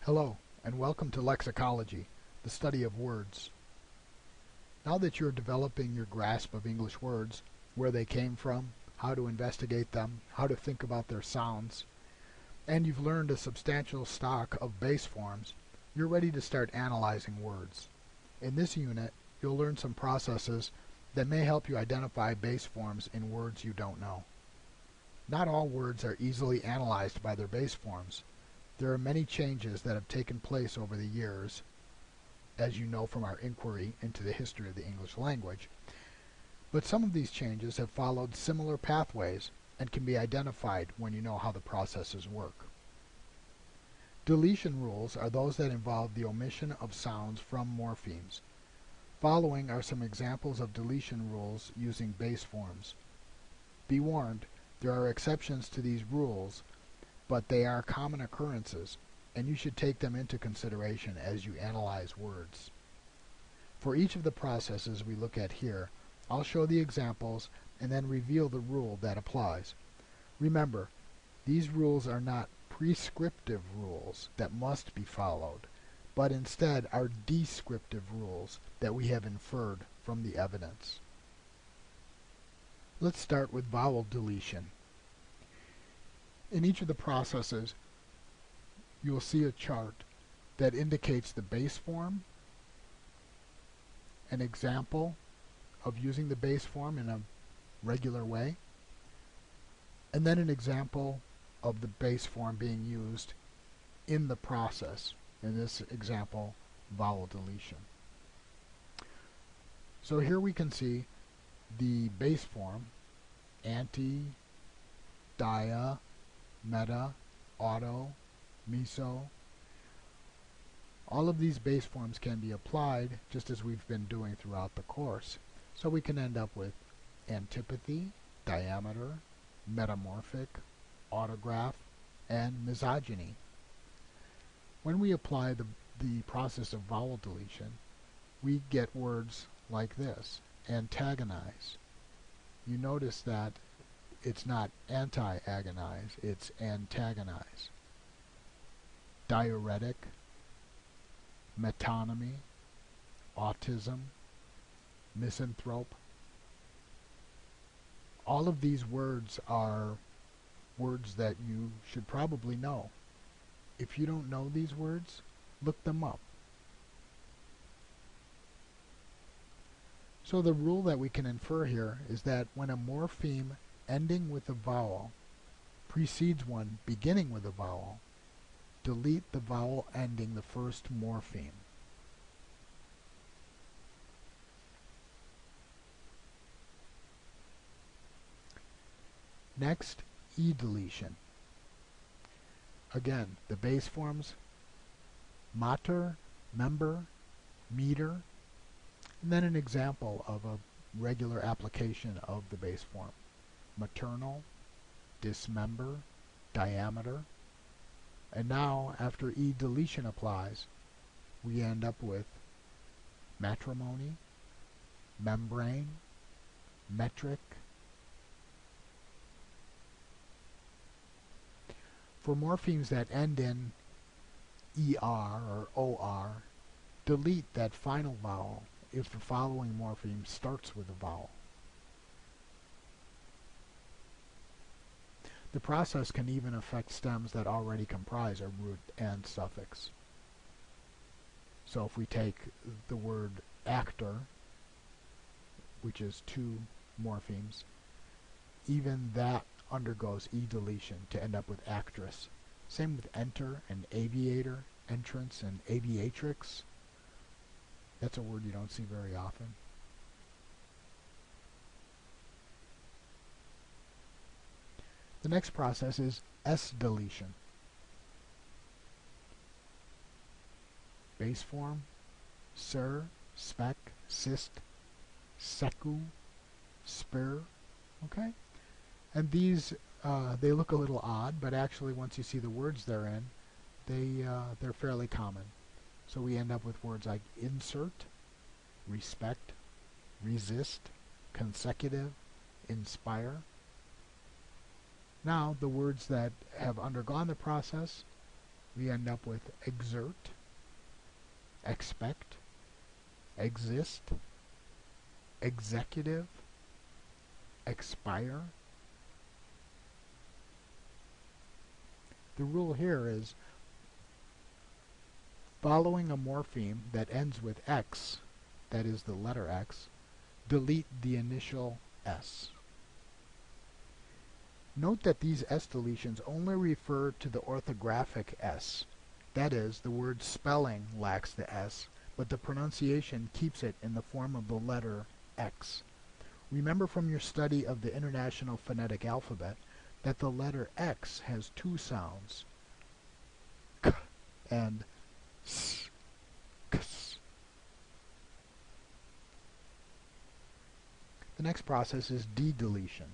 Hello, and welcome to Lexicology, the study of words. Now that you're developing your grasp of English words, where they came from, how to investigate them, how to think about their sounds, and you've learned a substantial stock of base forms, you're ready to start analyzing words. In this unit, you'll learn some processes that may help you identify base forms in words you don't know. Not all words are easily analyzed by their base forms. There are many changes that have taken place over the years, as you know from our inquiry into the history of the English language, but some of these changes have followed similar pathways and can be identified when you know how the processes work. Deletion rules are those that involve the omission of sounds from morphemes. Following are some examples of deletion rules using base forms. Be warned, there are exceptions to these rules, but they are common occurrences, and you should take them into consideration as you analyze words. For each of the processes we look at here, I'll show the examples and then reveal the rule that applies. Remember, these rules are not prescriptive rules that must be followed, but instead are descriptive rules that we have inferred from the evidence. Let's start with vowel deletion. In each of the processes, you'll see a chart that indicates the base form, an example of using the base form in a regular way, and then an example of the base form being used in the process. In this example, vowel deletion. So here we can see the base form, anti, dia, meta, auto, meso. All of these base forms can be applied just as we've been doing throughout the course. So we can end up with antipathy, diameter, metamorphic, autograph, and misogyny. When we apply the process of vowel deletion, we get words like this: antagonize. You notice that it's not anti-agonize, it's antagonize. Diuretic, metonymy, autism, misanthrope. All of these words are words that you should probably know. If you don't know these words, look them up. So the rule that we can infer here is that when a morpheme ending with a vowel precedes one beginning with a vowel, delete the vowel ending the first morpheme. Next, e-deletion. Again, the base forms: mater, member, meter, and then an example of a regular application of the base form: maternal, dismember, diameter. And now, after e-deletion applies, we end up with matrimony, membrane, metric. For morphemes that end in ER or OR, delete that final vowel if the following morpheme starts with a vowel. The process can even affect stems that already comprise a root and suffix. So if we take the word actor, which is two morphemes, even that undergoes e-deletion to end up with actress. Same with enter and aviator, entrance and aviatrix. That's a word you don't see very often. The next process is S-deletion. Base form: sir, spec, sist, secu, spir. Okay? And these, they look a little odd, but actually once you see the words they're in, they're fairly common. So we end up with words like insert, respect, resist, consecutive, inspire. Now, the words that have undergone the process we end up with exert, expect, exist, executive, expire. The rule here is following a morpheme that ends with X, that is the letter X, delete the initial S. Note that these S deletions only refer to the orthographic S. That is, the word spelling lacks the S, but the pronunciation keeps it in the form of the letter X. Remember from your study of the International Phonetic Alphabet that the letter X has two sounds, K and S, Ks. The next process is de-deletion.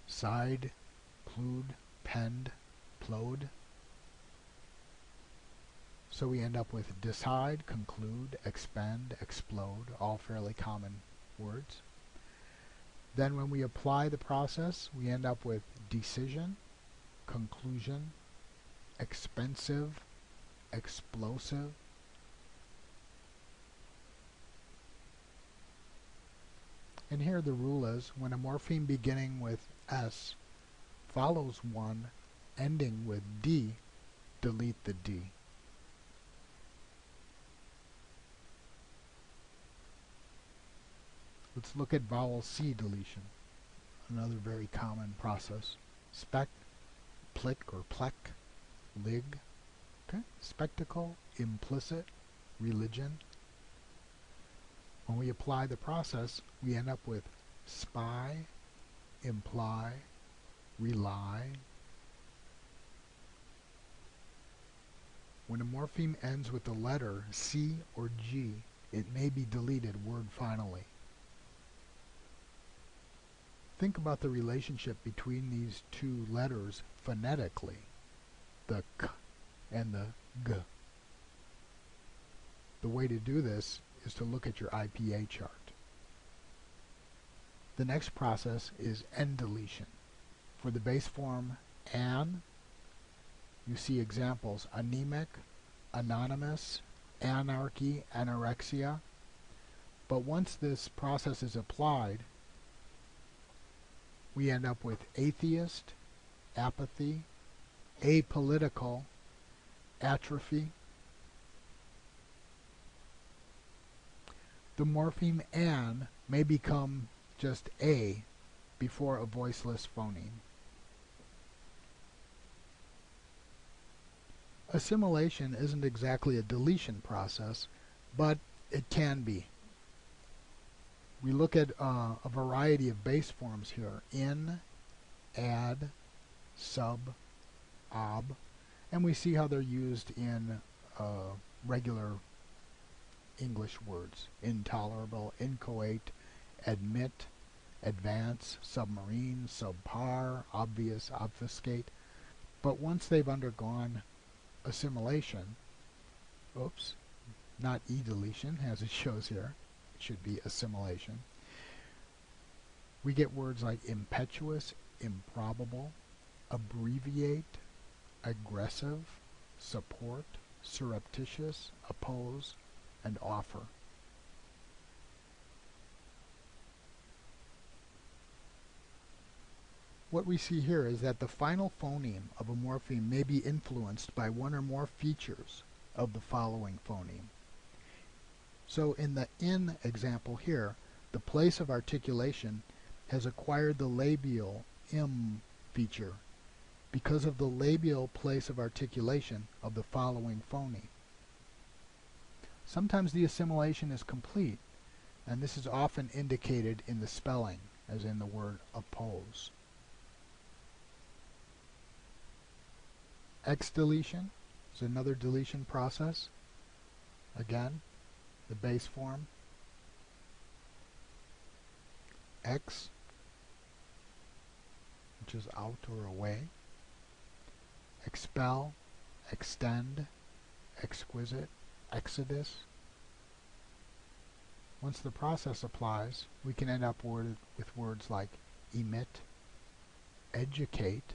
Side, plued, penned, plowed. So we end up with decide, conclude, expend, explode, all fairly common words. Then when we apply the process, we end up with decision, conclusion, expensive, explosive. And here the rule is when a morpheme beginning with S follows one ending with D, delete the D. Let's look at vowel C deletion, another very common process. Spec, plick or plek, lig, okay? Spectacle, implicit, religion. When we apply the process, we end up with spy, imply, rely. When a morpheme ends with the letter C or G, it may be deleted word finally. Think about the relationship between these two letters phonetically, the K and the G. The way to do this is to look at your IPA chart. The next process is end deletion. For the base form an, you see examples anemic, anonymous, anarchy, anorexia. But once this process is applied, we end up with atheist, apathy, apolitical, atrophy. The morpheme an may become just A before a voiceless phoneme. Assimilation isn't exactly a deletion process, but it can be. We look at a variety of base forms here: in, add, sub, ob, and we see how they're used in regular English words: intolerable, inchoate, admit, advance, submarine, subpar, obvious, obfuscate. But once they've undergone assimilation, oops, not e-deletion as it shows here, it should be assimilation, we get words like impetuous, improbable, abbreviate, aggressive, support, surreptitious, oppose, and offer. What we see here is that the final phoneme of a morpheme may be influenced by one or more features of the following phoneme. So in the in example here, the place of articulation has acquired the labial im feature because of the labial place of articulation of the following phoneme. Sometimes the assimilation is complete, and this is often indicated in the spelling, as in the word oppose. X deletion is another deletion process. Again, the base form X, which is out or away, expel, extend, exquisite, exodus. Once the process applies, we can end up with words like emit, educate,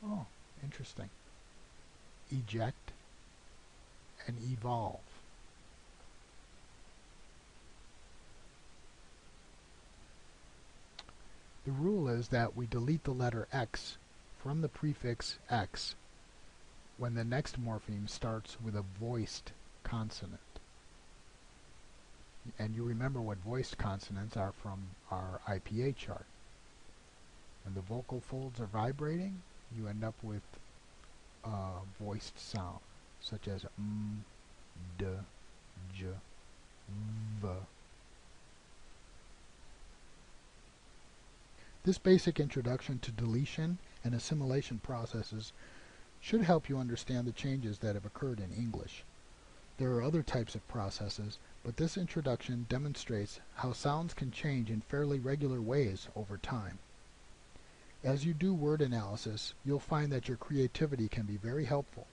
Oh, interesting. Eject and evolve. The rule is that we delete the letter X from the prefix X when the next morpheme starts with a voiced consonant. And you remember what voiced consonants are from our IPA chart. When the vocal folds are vibrating, you end up with a voiced sound, such as m, d, j, v. This basic introduction to deletion and assimilation processes should help you understand the changes that have occurred in English. There are other types of processes, but this introduction demonstrates how sounds can change in fairly regular ways over time. As you do word analysis, you'll find that your creativity can be very helpful.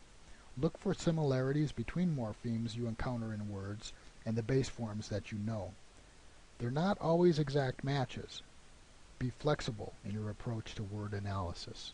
Look for similarities between morphemes you encounter in words and the base forms that you know. They're not always exact matches. Be flexible in your approach to word analysis.